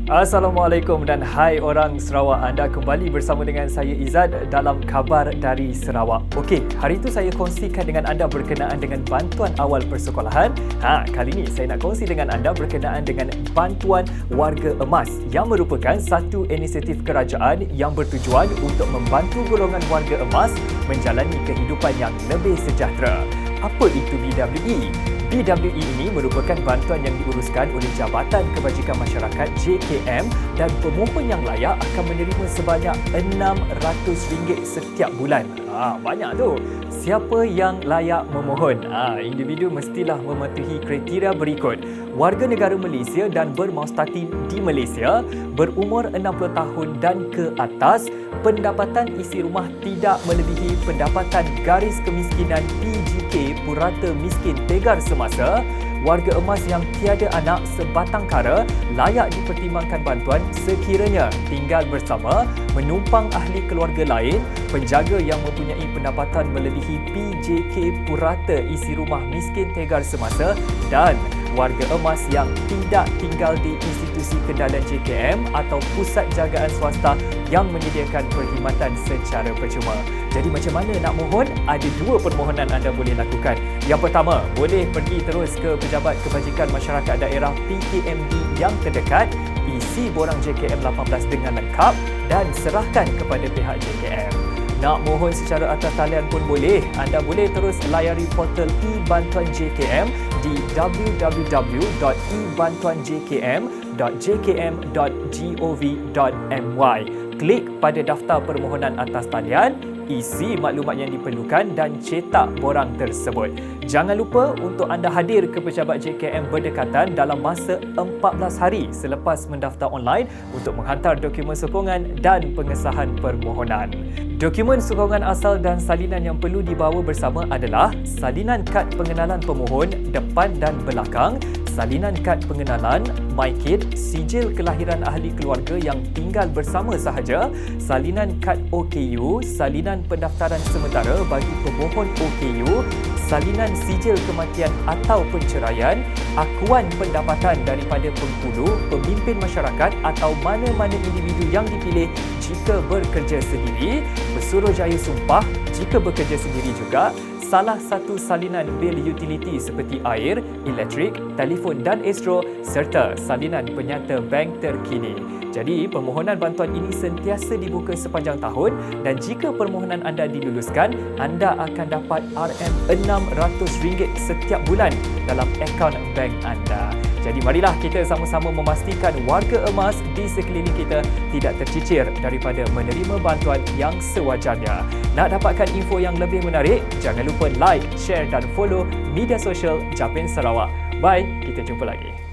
Assalamualaikum dan hai orang Sarawak. Anda kembali bersama dengan saya Izzad dalam Khabar dari Sarawak. Okey, hari itu saya kongsikan dengan anda berkenaan dengan bantuan awal persekolahan. Kali ini saya nak kongsi dengan anda berkenaan dengan bantuan warga emas yang merupakan satu inisiatif kerajaan yang bertujuan untuk membantu golongan warga emas menjalani kehidupan yang lebih sejahtera. Apa itu BWE? BWE ini merupakan bantuan yang diuruskan oleh Jabatan Kebajikan Masyarakat JKM dan pemohon yang layak akan menerima sebanyak RM600 setiap bulan. Banyak tu. Siapa yang layak memohon? Individu mestilah mematuhi kriteria berikut. Warga negara Malaysia dan bermaustatin di Malaysia, berumur 60 tahun dan ke atas, pendapatan isi rumah tidak melebihi pendapatan garis kemiskinan PGK purata miskin tegar semasa, warga emas yang tiada anak sebatang kara layak dipertimbangkan bantuan sekiranya tinggal bersama, menumpang ahli keluarga lain, penjaga yang mempunyai pendapatan melebihi PJK purata isi rumah miskin tegar semasa dan warga emas yang tidak tinggal di institusi kendalan JKM atau pusat jagaan swasta yang menyediakan perkhidmatan secara percuma. Jadi macam mana nak mohon? Ada dua permohonan anda boleh lakukan. Yang pertama, boleh pergi terus ke Pejabat Kebajikan Masyarakat Daerah PKMD yang terdekat, isi borang JKM 18 dengan lengkap dan serahkan kepada pihak JKM. Nak mohon secara atas talian pun boleh. Anda boleh terus layari portal e-bantuan JKM di www.ebantuanjkm.jkm.gov.my. Klik pada daftar permohonan atas talian, isi maklumat yang diperlukan dan cetak borang tersebut. Jangan lupa untuk anda hadir ke pejabat JKM berdekatan dalam masa 14 hari selepas mendaftar online untuk menghantar dokumen sokongan dan pengesahan permohonan. Dokumen sokongan asal dan salinan yang perlu dibawa bersama adalah salinan kad pengenalan pemohon depan dan belakang, salinan kad pengenalan, MyKid, sijil kelahiran ahli keluarga yang tinggal bersama sahaja, salinan kad OKU, salinan pendaftaran sementara bagi pemohon OKU, salinan sijil kematian atau penceraian, akuan pendapatan daripada penghulu, pemimpin masyarakat atau mana-mana individu yang dipilih jika bekerja sendiri, pesuruhjaya sumpah jika bekerja sendiri juga, salah satu salinan bil utiliti seperti air, elektrik, telefon dan estro serta salinan penyata bank terkini. Jadi, permohonan bantuan ini sentiasa dibuka sepanjang tahun dan jika permohonan anda diluluskan, anda akan dapat RM600 setiap bulan dalam akaun bank anda. Jadi marilah kita sama-sama memastikan warga emas di sekeliling kita tidak tercicir daripada menerima bantuan yang sewajarnya. Nak dapatkan info yang lebih menarik, jangan lupa like, share dan follow media sosial Japin Sarawak. Bye, kita jumpa lagi.